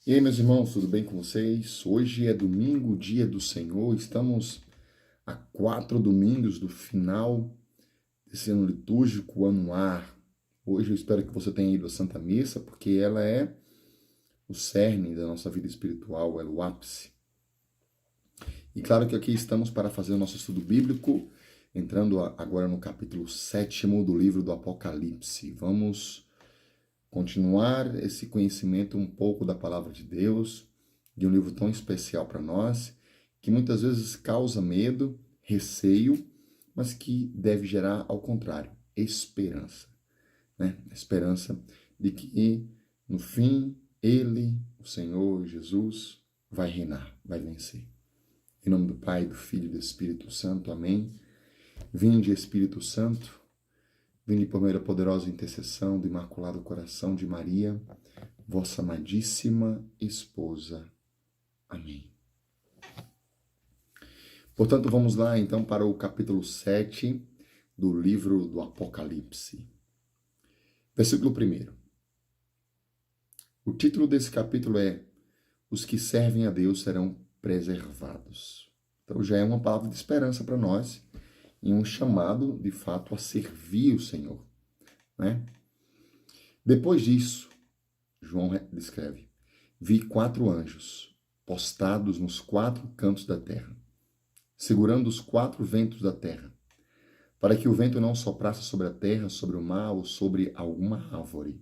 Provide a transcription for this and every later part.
E aí, meus irmãos, tudo bem com vocês? Hoje é domingo, dia do Senhor. Estamos a 4 domingos do final desse ano litúrgico anuar. Hoje eu espero que você tenha ido à Santa Missa, porque ela é o cerne da nossa vida espiritual, ela é o ápice. E claro que aqui estamos para fazer o nosso estudo bíblico, entrando agora no capítulo 7º do livro do Apocalipse. Vamos continuar esse conhecimento um pouco da palavra de Deus, de um livro tão especial para nós, que muitas vezes causa medo, receio, mas que deve gerar, ao contrário, esperança, né? Esperança de que, no fim, Ele, o Senhor Jesus, vai reinar, vai vencer. Em nome do Pai, do Filho e do Espírito Santo. Amém. Vinde, Espírito Santo, vinde por meio da poderosa intercessão do Imaculado Coração de Maria, vossa amadíssima esposa. Amém. Portanto, vamos lá então para o capítulo 7 do livro do Apocalipse. Versículo 1. O título desse capítulo é Os que servem a Deus serão preservados. Então já é uma palavra de esperança para nós e um chamado, de fato, a servir o Senhor, né? Depois disso, João descreve, vi 4 anjos postados nos 4 cantos da terra, segurando os 4 ventos da terra, para que o vento não soprasse sobre a terra, sobre o mar ou sobre alguma árvore.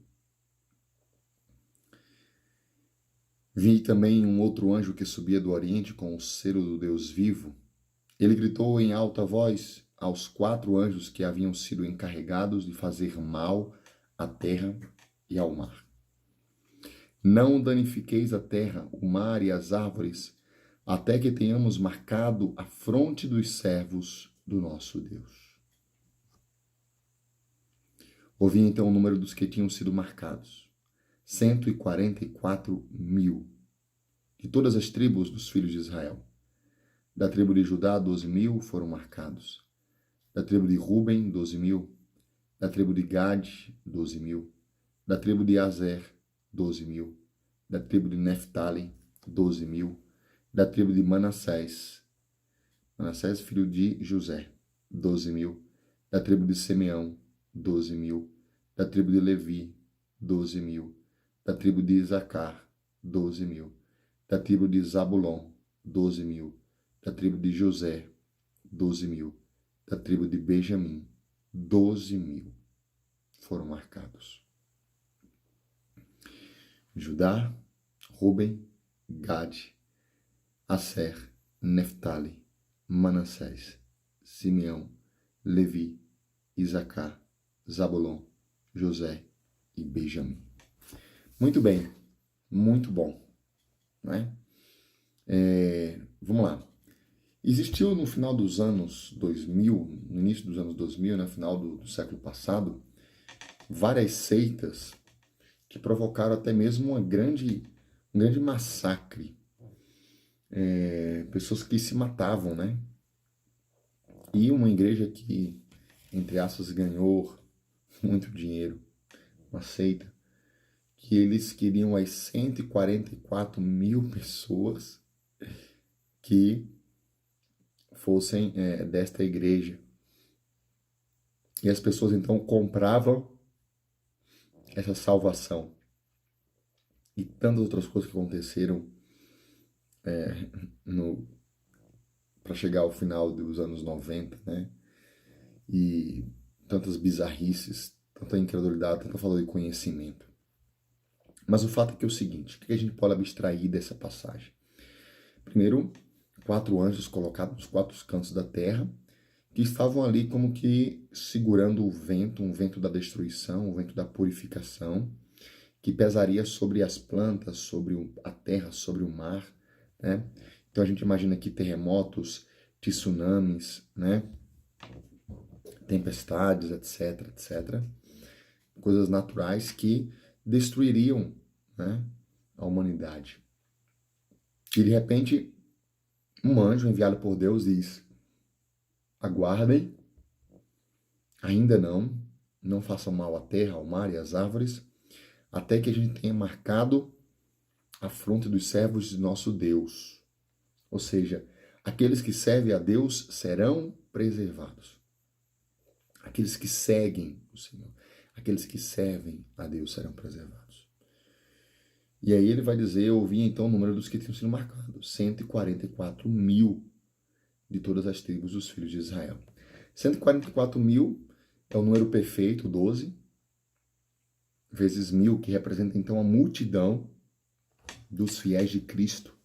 Vi também um outro anjo que subia do oriente com o selo do Deus vivo. Ele gritou em alta voz aos 4 anjos que haviam sido encarregados de fazer mal à terra e ao mar. Não danifiqueis a terra, o mar e as árvores, até que tenhamos marcado a fronte dos servos do nosso Deus. Ouvi então o número dos que tinham sido marcados. 144.000, de todas as tribos dos filhos de Israel. Da tribo de Judá, 12.000 foram marcados. Da tribo de Ruben, 12.000. Da tribo de Gade, 12.000. Da tribo de Aser, 12.000. Da tribo de Neftali, 12.000. Da tribo de Manassés, filho de José, 12.000. Da tribo de Simeão, 12.000. Da tribo de Levi, 12.000. Da tribo de Isacar, 12.000. Da tribo de Zabulon, 12.000. Da tribo de José, 12.000. Da tribo de Benjamim, 12.000 foram marcados. Judá, Ruben, Gade, Aser, Neftali, Manassés, Simeão, Levi, Isacar, Zabulon, José e Benjamim. Muito bem, muito bom, né? Vamos lá. Existiu no final dos anos 2000, no início dos anos 2000, no final do século passado, várias seitas que provocaram até mesmo um grande massacre. Pessoas que se matavam, né? E uma igreja que, entre aspas, ganhou muito dinheiro, uma seita, que eles queriam as 144.000 pessoas que fossem desta igreja. E as pessoas então compravam essa salvação. E tantas outras coisas que aconteceram para chegar ao final dos anos 90, né? E tantas bizarrices, tanta incredulidade, tanta falta de conhecimento. Mas o fato é que é o seguinte, o que a gente pode abstrair dessa passagem? Primeiro, 4 anjos colocados nos 4 cantos da terra, que estavam ali como que segurando o vento, um vento da destruição, um vento da purificação, que pesaria sobre as plantas, sobre a terra, sobre o mar, né? Então a gente imagina aqui terremotos, tsunamis, né? Tempestades, etc, etc. Coisas naturais que destruiriam, né, a humanidade. E de repente, um anjo enviado por Deus diz: aguardem, ainda não façam mal à terra, ao mar e às árvores, até que a gente tenha marcado a fronte dos servos de nosso Deus. Ou seja, aqueles que servem a Deus serão preservados. Aqueles que seguem o Senhor, aqueles que servem a Deus serão preservados. E aí ele vai dizer, eu ouvi então o número dos que tinham sido marcados, 144 mil de todas as tribos dos filhos de Israel. 144 mil é o número perfeito, 12, vezes 1000, que representa então a multidão dos fiéis de Cristo.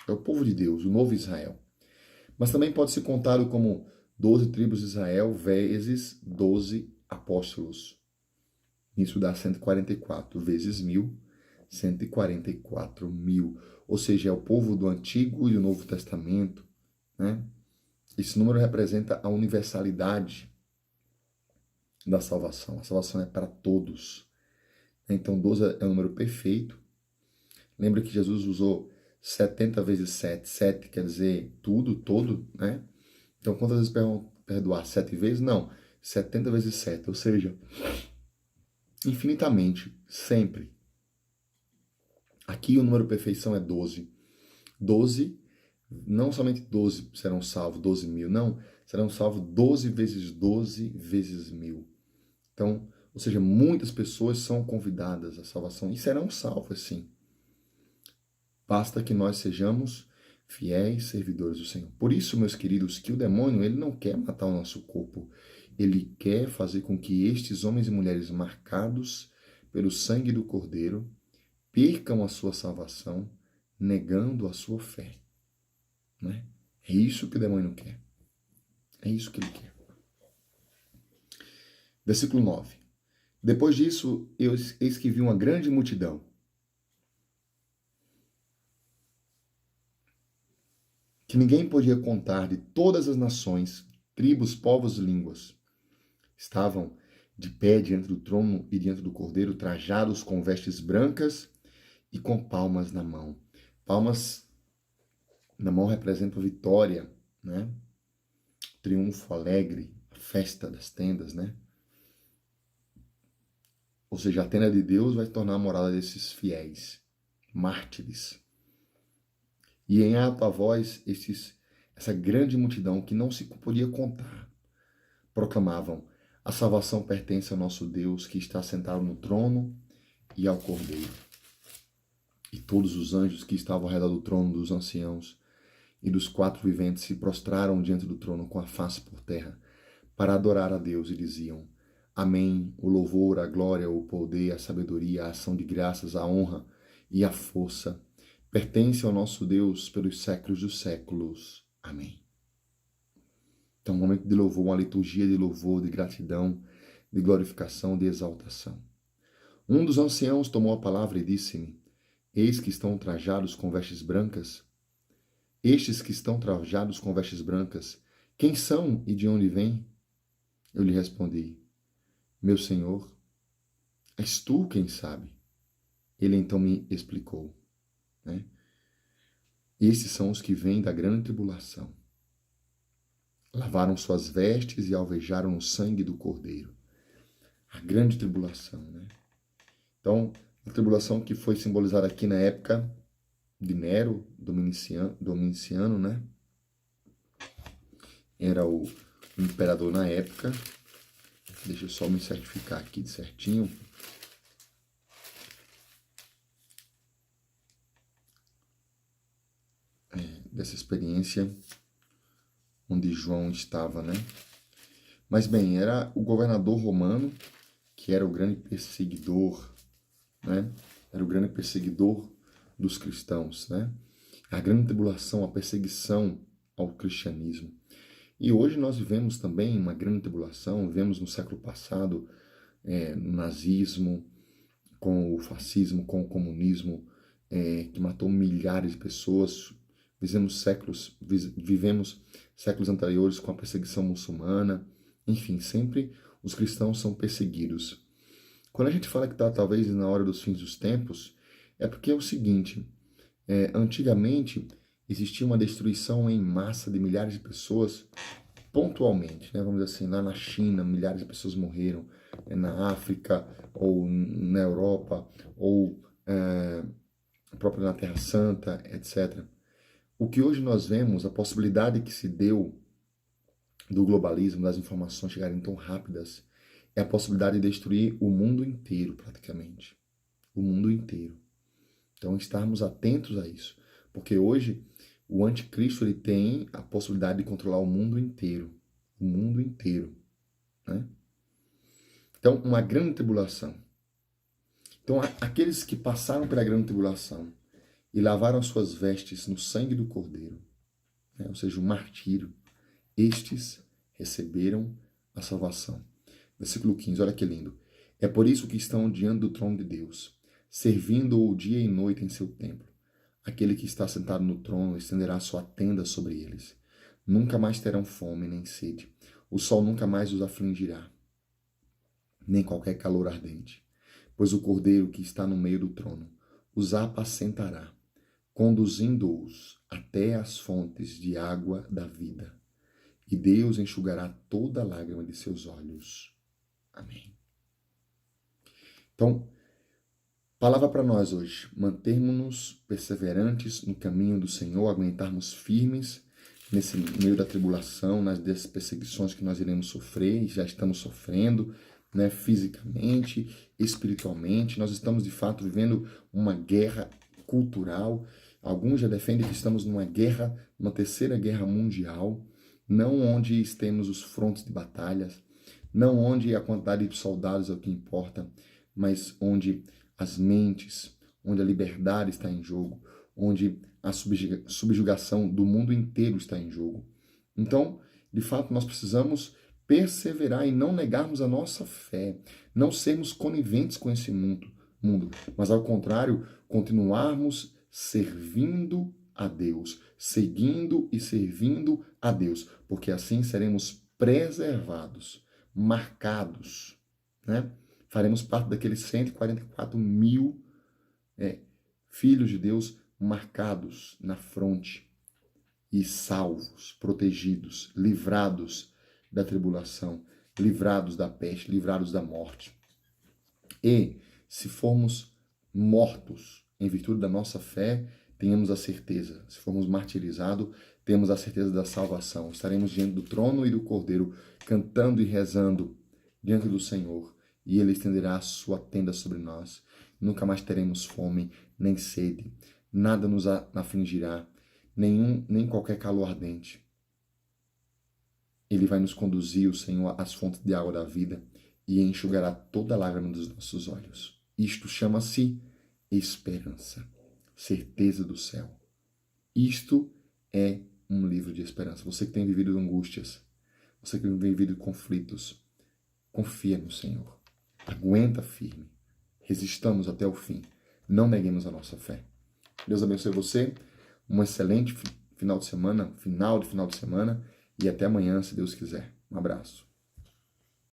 É o povo de Deus, o novo Israel. Mas também pode ser contado como 12 tribos de Israel vezes 12 apóstolos. Isso dá 144 vezes 1000, 144 mil. Ou seja, é o povo do Antigo e do Novo Testamento, né? Esse número representa a universalidade da salvação. A salvação é para todos. Então, 12 é o número perfeito. Lembra que Jesus usou 70 vezes 7. 7 quer dizer tudo, todo, né? Então, quantas vezes perdoar? 7 vezes? Não. 70 vezes 7. Ou seja, infinitamente, sempre. Aqui o número perfeição é 12. 12, não somente 12 serão salvos, 12 mil, não. Serão salvos 12 vezes 1000. Então, ou seja, muitas pessoas são convidadas à salvação e serão salvas, sim. Basta que nós sejamos fiéis servidores do Senhor. Por isso, meus queridos, que o demônio ele não quer matar o nosso corpo. Ele quer fazer com que estes homens e mulheres marcados pelo sangue do Cordeiro percam a sua salvação, negando a sua fé. Né? É isso que o demônio quer. É isso que ele quer. Versículo 9. Depois disso, eis que vi uma grande multidão, que ninguém podia contar, de todas as nações, tribos, povos e línguas. Estavam de pé diante do trono e diante do Cordeiro, trajados com vestes brancas e com palmas na mão. Palmas na mão representam vitória, né? Triunfo alegre, a festa das tendas, né? Ou seja, a tenda de Deus vai se tornar a morada desses fiéis, mártires. E em alta voz, essa grande multidão que não se podia contar, proclamavam: a salvação pertence ao nosso Deus que está sentado no trono e ao Cordeiro. E todos os anjos que estavam ao redor do trono dos anciãos e dos 4 viventes se prostraram diante do trono com a face por terra para adorar a Deus e diziam: Amém, o louvor, a glória, o poder, a sabedoria, a ação de graças, a honra e a força pertence ao nosso Deus pelos séculos dos séculos. Amém. Então, um momento de louvor, uma liturgia de louvor, de gratidão, de glorificação, de exaltação. Um dos anciãos tomou a palavra e disse-me: Eis que estão trajados com vestes brancas. Estes que estão trajados com vestes brancas, quem são e de onde vêm? Eu lhe respondi: Meu Senhor, és tu quem sabe. Ele então me explicou, né? Esses são os que vêm da grande tribulação. Lavaram suas vestes e alvejaram no sangue do Cordeiro. A grande tribulação, né? Então, a tribulação que foi simbolizada aqui na época de Nero, Dominiciano, né? Era o imperador na época. Deixa eu só me certificar aqui de certinho. Dessa experiência onde João estava, né? Mas bem, era o governador romano que era o grande perseguidor, né? Era o grande perseguidor dos cristãos, né? A grande tribulação, a perseguição ao cristianismo. E hoje nós vivemos também uma grande tribulação, vivemos no século passado no nazismo, com o fascismo, com o comunismo, que matou milhares de pessoas. Vivemos séculos anteriores com a perseguição muçulmana. Enfim, sempre os cristãos são perseguidos. Quando a gente fala que está talvez na hora dos fins dos tempos, é porque é o seguinte, antigamente existia uma destruição em massa de milhares de pessoas pontualmente, né? Vamos dizer assim, lá na China, milhares de pessoas morreram, na África, ou na Europa, ou própria na Terra Santa, etc. O que hoje nós vemos, a possibilidade que se deu do globalismo, das informações chegarem tão rápidas, é a possibilidade de destruir o mundo inteiro, praticamente. O mundo inteiro. Então, estarmos atentos a isso. Porque hoje, o anticristo ele tem a possibilidade de controlar o mundo inteiro. O mundo inteiro. Né? Então, uma grande tribulação. Então, aqueles que passaram pela grande tribulação e lavaram as suas vestes no sangue do Cordeiro, né? Ou seja, o martírio, estes receberam a salvação. Versículo 15, olha que lindo. É por isso que estão diante do trono de Deus, servindo-o dia e noite em seu templo. Aquele que está sentado no trono estenderá sua tenda sobre eles. Nunca mais terão fome nem sede. O sol nunca mais os afligirá, nem qualquer calor ardente. Pois o Cordeiro que está no meio do trono os apacentará, conduzindo-os até as fontes de água da vida. E Deus enxugará toda lágrima de seus olhos. Amém. Então, palavra para nós hoje. Mantermos-nos perseverantes no caminho do Senhor, aguentarmos firmes nesse meio da tribulação, das perseguições que nós iremos sofrer e já estamos sofrendo, né, fisicamente, espiritualmente. Nós estamos, de fato, vivendo uma guerra cultural. Alguns já defendem que estamos numa guerra, uma terceira guerra mundial, não onde temos os frontes de batalhas, não onde a quantidade de soldados é o que importa, mas onde as mentes, onde a liberdade está em jogo, onde a subjugação do mundo inteiro está em jogo. Então, de fato, nós precisamos perseverar e não negarmos a nossa fé, não sermos coniventes com esse mundo, mas ao contrário, continuarmos servindo a Deus, seguindo e servindo a Deus, porque assim seremos preservados, marcados, né? Faremos parte daqueles 144 mil filhos de Deus marcados na fronte e salvos, protegidos, livrados da tribulação, livrados da peste, livrados da morte. E se formos mortos em virtude da nossa fé, tenhamos a certeza, se formos martirizados, temos a certeza da salvação. Estaremos diante do trono e do Cordeiro, cantando e rezando diante do Senhor, e Ele estenderá a sua tenda sobre nós. Nunca mais teremos fome, nem sede, nada nos afligirá, nem qualquer calor ardente. Ele vai nos conduzir, o Senhor, às fontes de água da vida e enxugará toda lágrima dos nossos olhos. Isto chama-se esperança, certeza do céu. Isto é um livro de esperança. Você que tem vivido angústias, você que tem vivido conflitos, confia no Senhor. Aguenta firme. Resistamos até o fim. Não neguemos a nossa fé. Deus abençoe você. Um excelente final de semana, final de semana. E até amanhã, se Deus quiser. Um abraço.